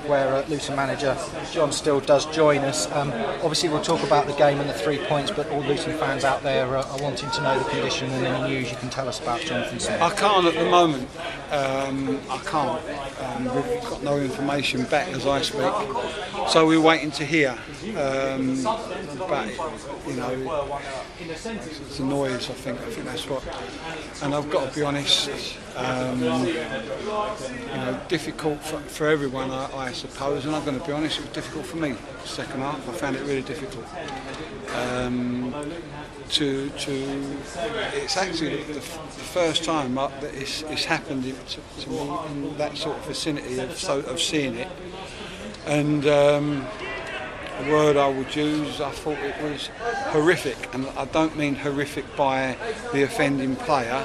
where Luton manager John Still does join us. Obviously we'll talk about the game and the 3 points, but all Luton fans out there are wanting to know the condition and any news you can tell us about Jonathan Smith. I can't at the moment. I can't. We've got no information back as I speak, so we're waiting to hear. But you know, it's a noise. I think that's what. And I've got to be honest. You know, difficult for everyone, I suppose. And I'm going to be honest. It was difficult for me. Second half, I found it really difficult. It's actually the first time that it's happened to me in that sort of vicinity of seeing it. And the word I would use, I thought it was horrific, and I don't mean horrific by the offending player,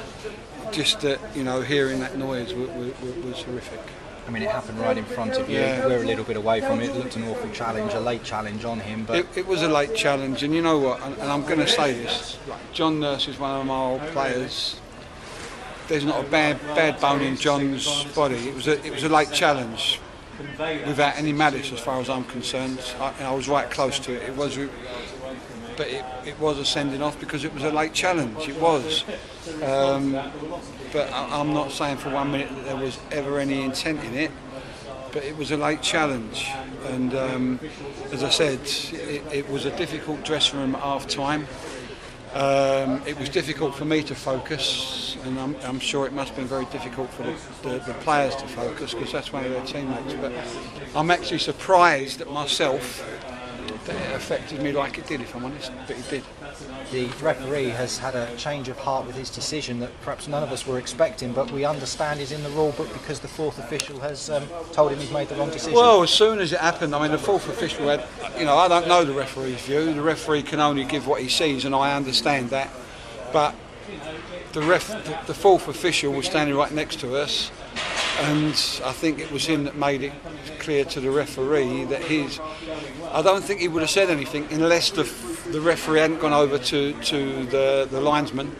just that, you know, hearing that noise was horrific. I mean, it happened right in front of you. Yeah. We're a little bit away from it. It looked an awful challenge, a late challenge on him. But it was a late challenge, and you know what? And I'm going to say this: John Nurse is one of my old players. There's not a bad bone in John's body. It was a late challenge, without any malice, as far as I'm concerned. I was right close to it. But it was a sending off because it was a late challenge. It was. But I'm not saying for 1 minute that there was ever any intent in it. But it was a late challenge, and as I said, it was a difficult dressing room at half time. It was difficult for me to focus, and I'm sure it must have been very difficult for the players to focus, because that's one of their teammates. But I'm actually surprised at myself that it affected me like it did, if I'm honest, but it did. The referee has had a change of heart with his decision that perhaps none of us were expecting, but we understand is in the rule book because the fourth official has told him he's made the wrong decision. Well, as soon as it happened, I mean, the fourth official had, you know, I don't know the referee's view. The referee can only give what he sees, and I understand that. But the fourth official was standing right next to us, and I think it was him that made it clear to the referee that I don't think he would have said anything unless the referee hadn't gone over to the linesman,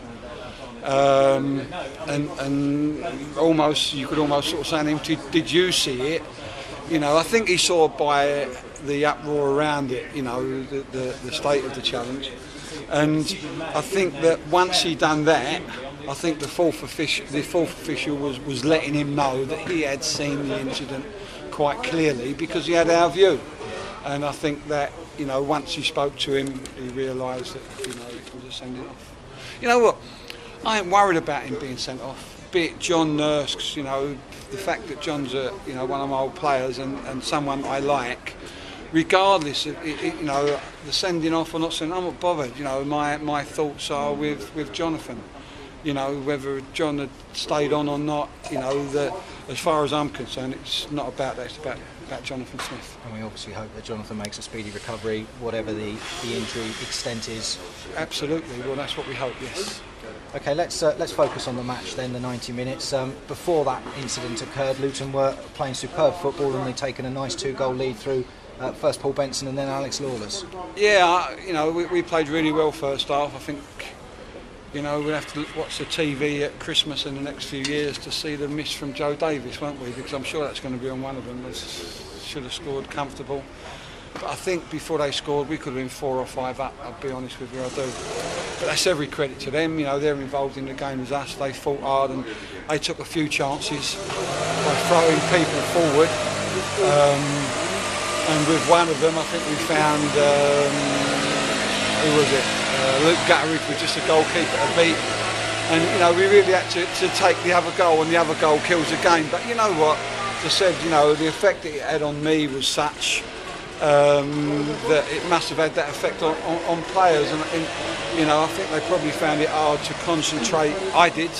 and almost, you could almost sort of say to him, did you see it? You know, I think he saw by the uproar around it, you know, the state of the challenge, and I think that once he done that, I think the fourth official was letting him know that he had seen the incident quite clearly, because he had our view. And I think that, you know, once he spoke to him, he realised that, you know, it was a sending off. You know what? I ain't worried about him being sent off. Be it John Nurse, you know, the fact that John's one of my old players and someone I like. Regardless of you know, the sending off or not sending, I'm not bothered. You know, my thoughts are with Jonathan. You know, whether John had stayed on or not, you know, that as far as I'm concerned, it's not about that, it's about Jonathan Smith. And we obviously hope that Jonathan makes a speedy recovery, whatever the injury extent is. Absolutely, well, that's what we hope, yes. Okay, let's focus on the match then, the 90 minutes. Before that incident occurred, Luton were playing superb football, and they'd taken a nice 2-goal lead through first Paul Benson and then Alex Lawless. Yeah, you know, we played really well first half. I think, you know, we'll have to watch the TV at Christmas in the next few years to see the miss from Joe Davis, won't we? Because I'm sure that's going to be on one of them. Should have scored comfortable. But I think before they scored, we could have been 4 or 5 up, I'll be honest with you, I do. But that's every credit to them, you know, they're involved in the game as us. They fought hard and they took a few chances by throwing people forward. And with one of them, I think we found, who was it? Luke Gutteridge was just a goalkeeper to beat, and you know, we really had to take the other goal, and the other goal kills the game. But you know what, as I said, you know, the effect that it had on me was such that it must have had that effect on players, and you know, I think they probably found it hard to concentrate. I did,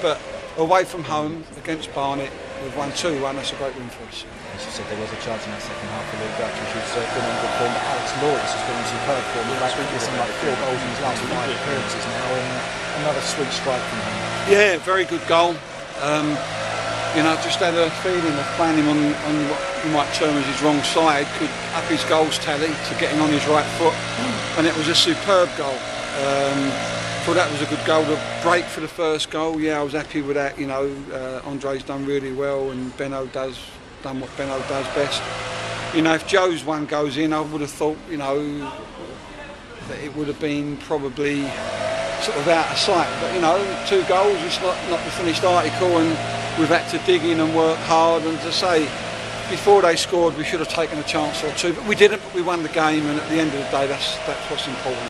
but away from home against Barnet, we've won 2-1. That's a great win for us. As you said, there was a chance in that second half for Luke Gutteridge, who's been on good form, but Alex Lawless has been in superb form. He's missing like 4 goals in his last 5 appearances now, and another sweet strike from him. Yeah, very good goal. You know, just had a feeling of playing him on what you might term as his wrong side could up his goals tally to get him on his right foot, and it was a superb goal. thought that was a good goal. The break for the first goal, yeah, I was happy with that. You know, Andre's done really well, and Benno done what Benno does best. You know, if Joe's one goes in, I would have thought, you know, that it would have been probably sort of out of sight. But you know, 2 goals, it's not the finished article, and we've had to dig in and work hard. And to say, before they scored, we should have taken a chance or 2, but we didn't. But we won the game, and at the end of the day, that's what's important.